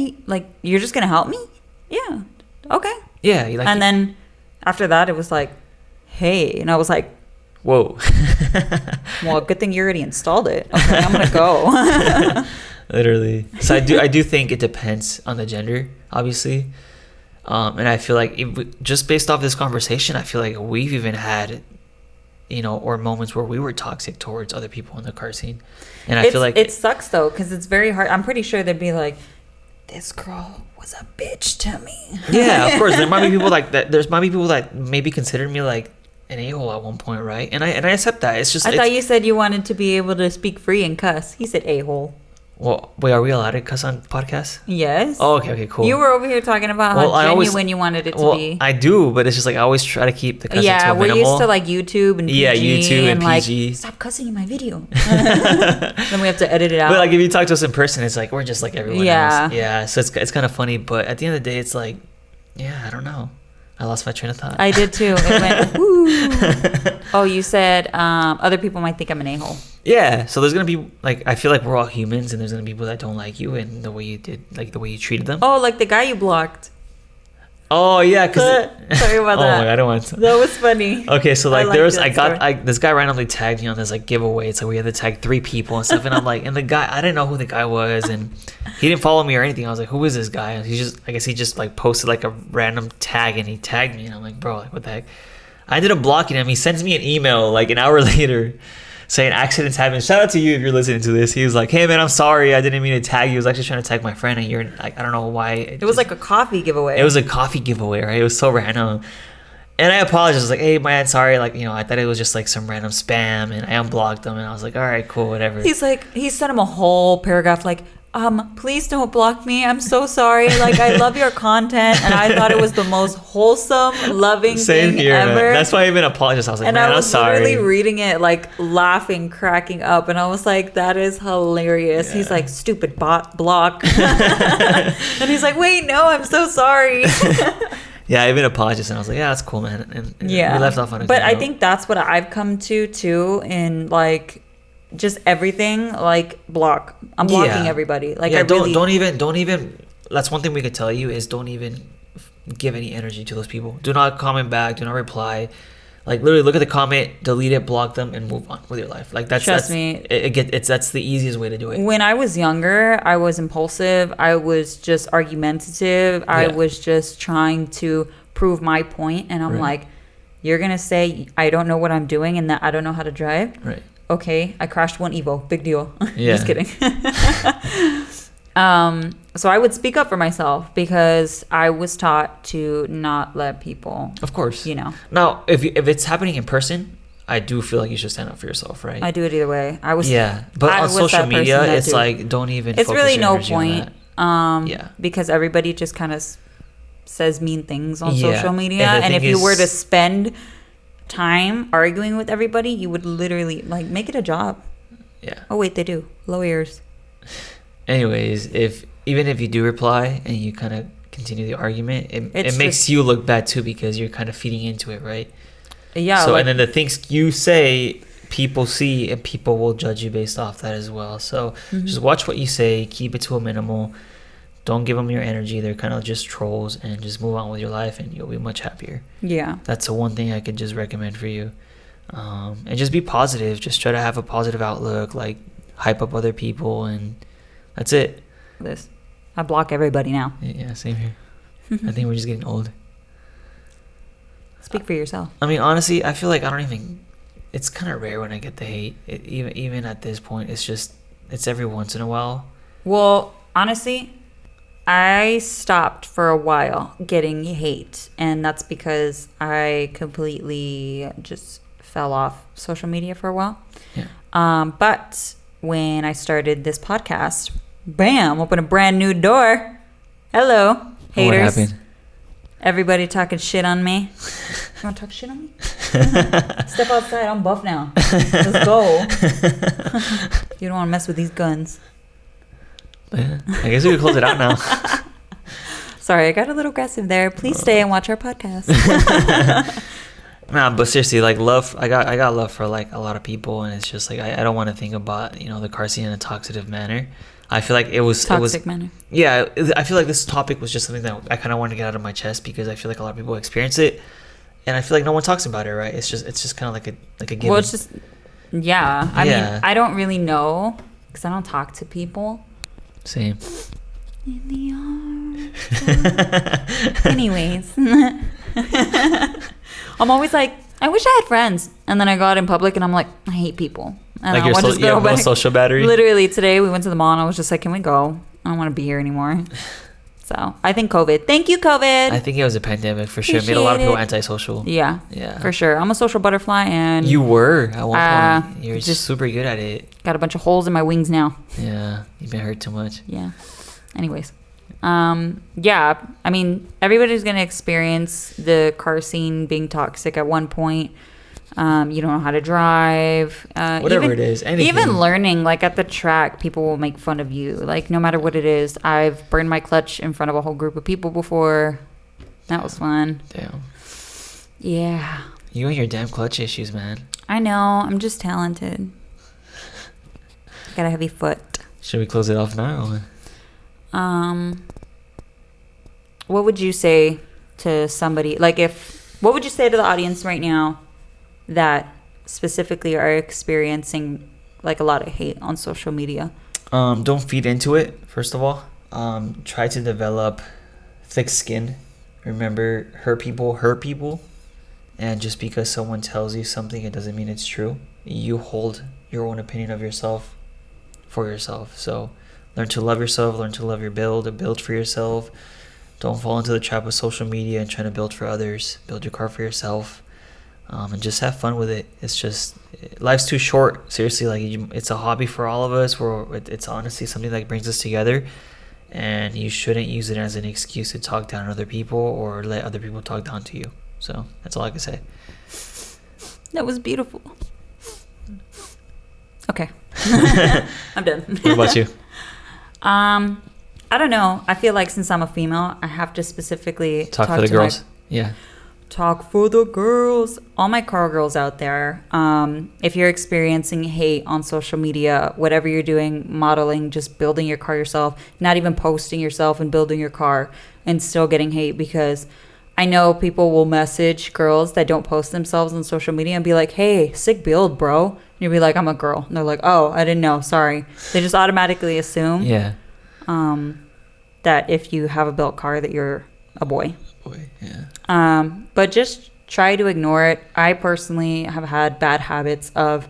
S1: you're just gonna help me? Yeah. Okay.
S2: Yeah.
S1: And then after that, it was like, hey, and I was like,
S2: whoa.
S1: Well, good thing you already installed it. Okay, I'm gonna go.
S2: Literally. So I do think it depends on the gender, obviously. And I feel like just based off this conversation, I feel like we've even had, you know, or moments where we were toxic towards other people in the car scene. And I feel like
S1: it sucks though, because it's very hard. I'm pretty sure they'd be like, this girl was a bitch to me.
S2: Yeah, of course. There might be people like that. There's might be people that maybe considered me like an a-hole at one point, right? And I accept that. It's just
S1: I thought you said you wanted to be able to speak free and cuss. He said a-hole.
S2: Well, wait, are we allowed to cuss on podcasts?
S1: Yes.
S2: Oh, okay, cool.
S1: You were over here talking about how genuine you wanted it to be.
S2: I do, but it's just like I always try to keep the cussing to a minimal.
S1: We're used to like YouTube and PG.
S2: Yeah, YouTube and PG.
S1: Like, stop cussing in my video. Then we have to edit it out.
S2: But like if you talk to us in person, it's like we're just like everyone else. Yeah, so it's kind of funny, but at the end of the day, it's like, yeah, I don't know. I lost my train of thought.
S1: I did too. It went, woo. Oh, you said other people might think I'm an a-hole.
S2: Yeah, so there's gonna be like, I feel like we're all humans, and there's gonna be people that don't like you and the way you did, like the way you treated them.
S1: Oh, like the guy you blocked.
S2: Oh yeah,
S1: sorry about that.
S2: Oh my God, I don't want to.
S1: That was funny.
S2: Okay, so like this guy randomly tagged me on this like giveaway. It's like we had to tag 3 people and stuff, and I'm like, and the guy, I didn't know who the guy was, and he didn't follow me or anything. I was like, who is this guy? And I guess he just like posted like a random tag, and he tagged me, and I'm like, bro, like what the heck? I ended up blocking him. He sends me an email like an hour later saying accidents happen. Shout out to you if you're listening to this. He was like, hey man, I'm sorry, I didn't mean to tag you. He was actually trying to tag my friend, and you're like, I don't know why.
S1: It was like a coffee giveaway.
S2: It was a coffee giveaway, right? It was so random. And I apologized. I was like, hey man, sorry, like, you know, I thought it was just like some random spam, and I unblocked him, and I was like, all right, cool, whatever.
S1: He's like, he sent him a whole paragraph like, please don't block me. I'm so sorry. Like, I love your content, and I thought it was the most wholesome, loving thing ever. Man.
S2: That's why I even apologized. I was like,
S1: and
S2: man,
S1: I was
S2: I'm sorry.
S1: literally reading it, like laughing, cracking up, and I was like, that is hilarious. Yeah. He's like, stupid bot block, and he's like, wait, no, I'm so sorry.
S2: Yeah, I even apologized, and I was like, yeah, that's cool, man. And we left off on a good note.
S1: I think that's what I've come to too, in like just everything, like block. I'm blocking everybody. Like,
S2: don't even. That's one thing we could tell you is don't even give any energy to those people. Do not comment back. Do not reply. Like, literally look at the comment, delete it, block them, and move on with your life. Like, that's
S1: trust me.
S2: That's the easiest way to do it.
S1: When I was younger, I was impulsive. I was just argumentative. Yeah. I was just trying to prove my point, and I'm like, you're gonna say I don't know what I'm doing and that I don't know how to drive.
S2: Right.
S1: Okay, I crashed one Evo. Big deal.
S2: Yeah.
S1: Just kidding. So I would speak up for myself because I was taught to not let people.
S2: Of course.
S1: You know.
S2: Now, if it's happening in person, I do feel like you should stand up for yourself, right?
S1: I do it either way.
S2: But on social media, it's like, don't even.
S1: It's really no
S2: point.
S1: Because everybody just kind of says mean things on social media, and if you were to spend time arguing with everybody, you would literally like make it a job.
S2: Yeah.
S1: Oh wait, they do lawyers.
S2: anyways, even if you do reply and you kind of continue the argument, it makes
S1: just,
S2: you look bad too, because you're kind of feeding into it, right?
S1: Yeah.
S2: So
S1: like,
S2: and then the things you say, people see, and people will judge you based off that as well. So just watch what you say, keep it to a minimal. Don't give them your energy. They're kind of just trolls, and just move on with your life, and you'll be much happier.
S1: Yeah.
S2: That's the one thing I could just recommend for you. And just be positive. Just try to have a positive outlook, like hype up other people, and that's it.
S1: I block everybody now.
S2: Yeah, same here. I think we're just getting old.
S1: Speak for yourself.
S2: I mean, honestly, I feel like I don't even... It's kind of rare when I get the hate. Even at this point, it's every once in a while.
S1: Well, honestly, I stopped for a while getting hate, and that's because I completely just fell off social media for a while.
S2: Yeah.
S1: But when I started this podcast, bam, opened a brand new door. Hello, haters.
S2: What happened?
S1: Everybody talking shit on me. You want to talk shit on me? Step outside. I'm buff now. Let's go. You don't want to mess with these guns.
S2: Yeah, I guess we could close it out now.
S1: Sorry, I got a little aggressive there. Please stay and watch our podcast.
S2: Nah, but seriously, like, love. I got love for like a lot of people, and it's just like I don't want to think about the car scene in a toxic manner. I feel like it was
S1: manner.
S2: Yeah, I feel like this topic was just something that I kind of wanted to get out of my chest, because I feel like a lot of people experience it, and I feel like no one talks about it, right? It's just kind of like a given.
S1: Well, it's just I mean, I don't really know because I don't talk to people.
S2: Same.
S1: In the arms. Anyways, I'm always like, I wish I had friends, and then I go out in public and I'm like, I hate people. And
S2: Like
S1: I want to just go back.
S2: social battery.
S1: Literally today we went to the mall and I was just like, can we go? I don't want to be here anymore. So I think COVID. Thank you, COVID.
S2: I think it was a pandemic for sure. It made a lot of people antisocial.
S1: Yeah, for sure. I'm a social butterfly, and
S2: you were at one point. You're
S1: just
S2: super good at it.
S1: Got a bunch of holes in my wings now.
S2: Yeah, you've been hurt too much.
S1: Yeah. Anyways, yeah. I mean, everybody's gonna experience the car scene being toxic at one point. You don't know how to drive.
S2: Whatever it is, anything.
S1: Even learning, like at the track, people will make fun of you. Like no matter what it is. I've burned my clutch in front of a whole group of people before. That was fun.
S2: Damn.
S1: Yeah.
S2: You and your damn clutch issues, man.
S1: I know. I'm just talented. Got a heavy foot.
S2: Should we close it off now?
S1: What would you say to somebody? What would you say to the audience right now that specifically are experiencing like a lot of hate on social media?
S2: Don't feed into it, first of all. Try to develop thick skin. Remember, hurt people. And just because someone tells you something, it doesn't mean it's true. You hold your own opinion of yourself for yourself. So learn to love yourself, learn to love your build for yourself. Don't fall into the trap of social media and trying to build for others. Build your car for yourself. And just have fun with it. It's just, life's too short. Seriously, it's a hobby for all of us. It's honestly something that brings us together, and you shouldn't use it as an excuse to talk down on other people or let other people talk down to you. So that's all I can say.
S1: That was beautiful. Okay. I'm done.
S2: What about you?
S1: I don't know. I feel like since I'm a female, I have to specifically
S2: talk for the girls. Yeah.
S1: Talk for the girls. All my car girls out there. If you're experiencing hate on social media, whatever you're doing, modeling, just building your car yourself, not even posting yourself and building your car and still getting hate, because I know people will message girls that don't post themselves on social media and be like, hey, sick build, bro. And you'll be like, I'm a girl. And they're like, oh, I didn't know. Sorry. They just automatically assume that if you have a built car that you're a boy.
S2: Yeah.
S1: But just try to ignore it. I personally have had bad habits of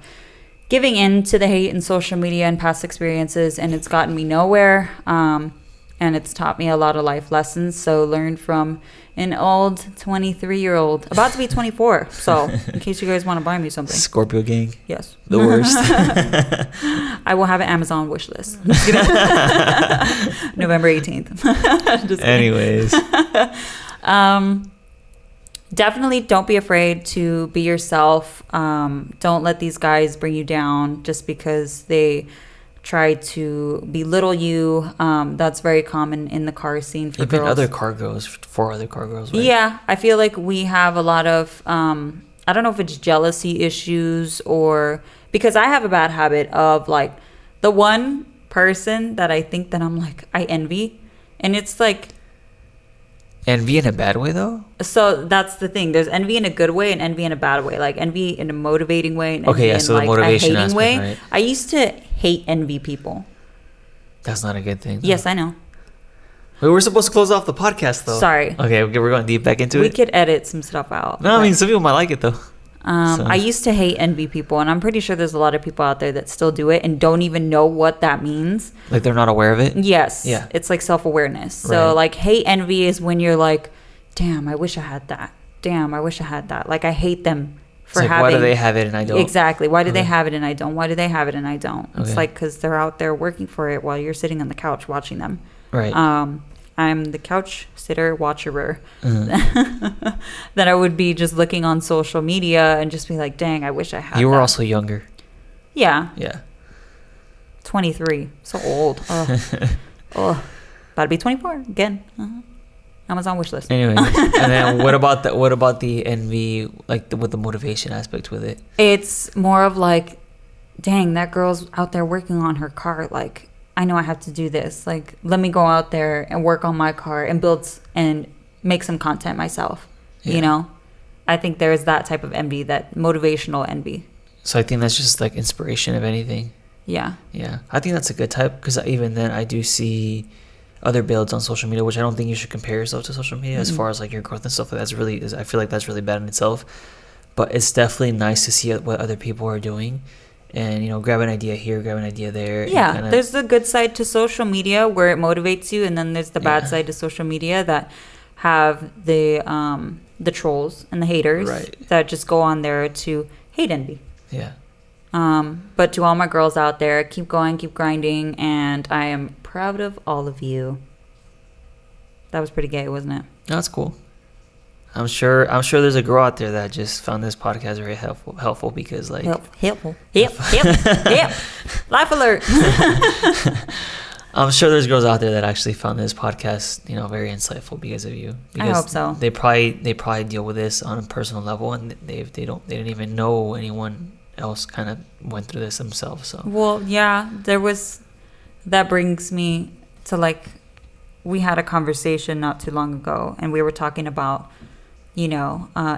S1: giving in to the hate in social media and past experiences, and it's gotten me nowhere. And it's taught me a lot of life lessons. So learn from an old 23-year-old, about to be 24. So in case you guys want to buy me something.
S2: Scorpio gang.
S1: Yes.
S2: The worst.
S1: I will have an Amazon wish list. November 18th.
S2: Anyways.
S1: Definitely don't be afraid to be yourself. Don't let these guys bring you down just because they try to belittle you. That's very common in the car scene for
S2: even
S1: girls.
S2: other car girls, for other car girls, right?
S1: Yeah, I feel like we have a lot of I don't know if it's jealousy issues or because I have a bad habit of like the one person that I think that I'm like I envy, and it's like
S2: Envy in a bad way, though?
S1: so that's the thing. There's envy in a good way and envy in a bad way. Like envy in a motivating way and envy in
S2: so the
S1: like
S2: motivation
S1: a hating
S2: aspect,
S1: way.
S2: right?
S1: I used to hate envy people.
S2: That's not a good thing, though.
S1: Yes, I know.
S2: We were supposed to close off the podcast, though.
S1: Sorry.
S2: Okay, we're going deep back into
S1: We
S2: it.
S1: could edit some stuff out.
S2: No, I
S1: but-
S2: mean, some people might like it, though. So-
S1: I used to hate envy people, and I'm pretty sure there's a lot of people out there that still do it and don't even know what that means.
S2: Like, they're not aware of it?
S1: Yes.
S2: Yeah.
S1: It's like self-awareness. So,
S2: Right.
S1: like, hate envy is when you're like, damn, I wish I had that. Damn, I wish I had that. Like, I hate them for
S2: It's like,
S1: having...
S2: why do they have it and I don't?
S1: Exactly. Why do they
S2: Okay.
S1: have it and I don't? Why do they have it and I don't? It's
S2: Okay.
S1: like because they're out there working for it while you're sitting on the couch watching them.
S2: Right.
S1: I'm the couch sitter watcherer.
S2: Mhm.
S1: That I would be just looking on social media and just be like, dang, I wish I had
S2: You were
S1: that.
S2: also younger.
S1: Yeah,
S2: Yeah.
S1: 23. So old. Oh, about to be 24 again. Amazon wish list.
S2: Anyway, and then what about the envy, like with the motivation aspect with it?
S1: It's more of like, dang, that girl's out there working on her car. Like, I know I have to do this. Like, let me go out there and work on my car and build and make some content myself.
S2: Yeah.
S1: You know, I think there is that type of envy, that motivational envy.
S2: So I think that's just like inspiration of anything.
S1: Yeah.
S2: Yeah, I think that's a good type because even then I do see other builds on social media, which I don't think you should compare yourself to social media as far as like your growth and stuff. That's really, I feel like that's really bad in itself. But it's definitely nice to see what other people are doing, and grab an idea here, grab an idea there.
S1: Yeah,
S2: and
S1: there's the good side to social media where it motivates you, and then there's the bad
S2: Yeah.
S1: side to social media that have the trolls and the haters
S2: Right.
S1: that just go on there to hate envy.
S2: yeah.
S1: But to all my girls out there, keep going, keep grinding, and I am proud of all of you. That was pretty gay, wasn't it?
S2: No, that's cool. I'm sure there's a girl out there that just found this podcast very helpful because like
S1: Helpful. Life alert.
S2: I'm sure there's girls out there that actually found this podcast, very insightful because of you.
S1: I hope so.
S2: They probably deal with this on a personal level, and they didn't even know anyone else kind of went through this themselves. So
S1: Well, yeah, that brings me to like, we had a conversation not too long ago, and we were talking about,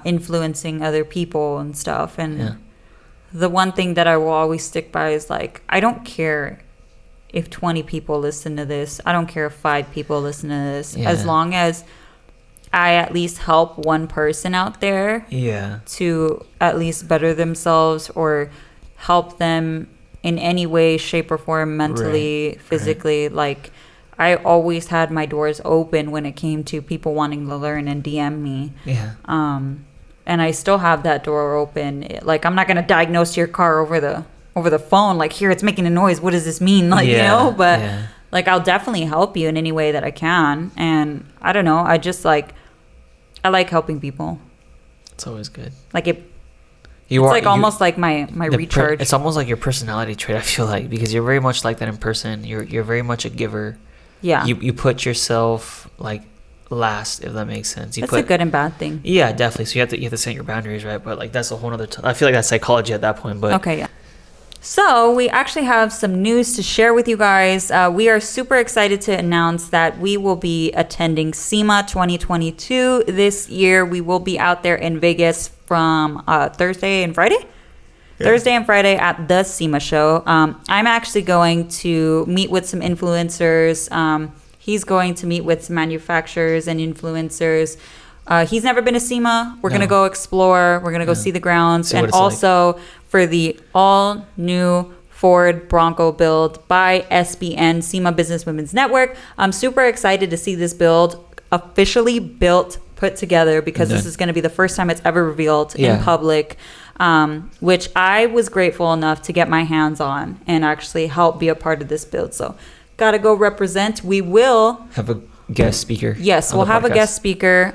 S1: influencing other people and stuff. And
S2: yeah,
S1: the one thing that I will always stick by is like, I don't care if 20 people listen to this. I don't care if 5 people listen to this.
S2: Yeah.
S1: As long as I at least help one person out there
S2: yeah,
S1: to at least better themselves or help them in any way, shape, or form, mentally,
S2: Right,
S1: physically. Like, I always had my doors open when it came to people wanting to learn and DM me.
S2: yeah.
S1: And I still have that door open. Like, I'm not going to diagnose your car over the phone. Like, here, it's making a noise. What does this mean? Like,
S2: Yeah,
S1: but
S2: yeah.
S1: like, I'll definitely help you in any way that I can. And I don't know. I just like helping people.
S2: It's always good.
S1: Like almost like my recharge.
S2: It's almost like your personality trait. I feel like because you're very much like that in person. You're very much a giver.
S1: Yeah.
S2: You put yourself like last, if that makes sense.
S1: That's a good and bad thing.
S2: Yeah, definitely. So you have to set your boundaries, right? But like that's a whole other. I feel like that's psychology at that point. But
S1: Okay, yeah. So we actually have some news to share with you guys. We are super excited to announce that we will be attending SEMA 2022 this year. We will be out there in Vegas from Thursday and Friday. Yeah. Thursday and Friday at the SEMA show. I'm actually going to meet with some influencers. He's going to meet with some manufacturers and influencers. He's never been to SEMA. We're going to go explore. We're going to go see the grounds.
S2: See what
S1: and
S2: it's
S1: also for the all-new Ford Bronco build by SBN, SEMA Business Women's Network. I'm super excited to see this build officially built, put together, because this is going to be the first time it's ever revealed in public, which I was grateful enough to get my hands on and actually help be a part of this build. So gotta go represent. We will
S2: have a guest speaker.
S1: Yes, we'll have a guest speaker.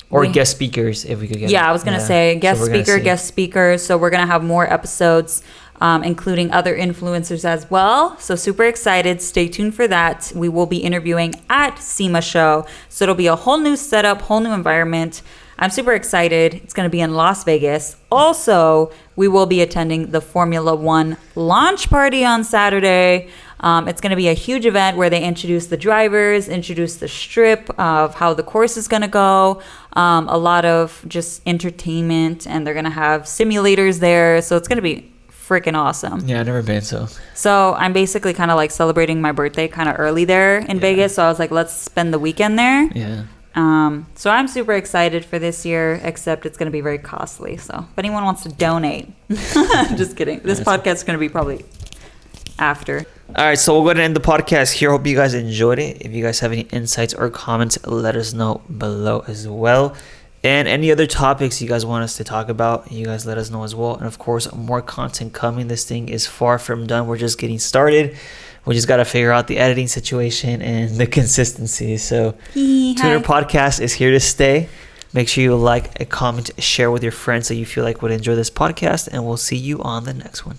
S2: Or guest speakers if we could get.
S1: Yeah, I was gonna say guest speaker. So we're gonna have more episodes including other influencers as well. So super excited. Stay tuned for that. We will be interviewing at SEMA Show. So it'll be a whole new setup, whole new environment. I'm super excited. It's going to be in Las Vegas. Also, we will be attending the Formula One launch party on Saturday. It's going to be a huge event where they introduce the drivers, introduce the strip of how the course is going to go, a lot of just entertainment, and they're going to have simulators there. So it's going to be freaking awesome.
S2: Yeah, I've never been, so.
S1: So I'm basically kind of like celebrating my birthday kind of early there in Vegas. So I was like, let's spend the weekend there.
S2: Yeah.
S1: So I'm super excited for this year, except it's going to be very costly. So if anyone wants to donate, just kidding. This podcast is going to be probably after.
S2: All right, so we'll go ahead and end the podcast here. Hope you guys enjoyed it. If you guys have any insights or comments, let us know below as well. And any other topics you guys want us to talk about, you guys let us know as well. And of course, more content coming. This thing is far from done. We're just getting started. We just got to figure out the editing situation and the consistency. So Tuner Podcast is here to stay. Make sure you like, comment, share with your friends that you feel like would enjoy this podcast. And we'll see you on the next one.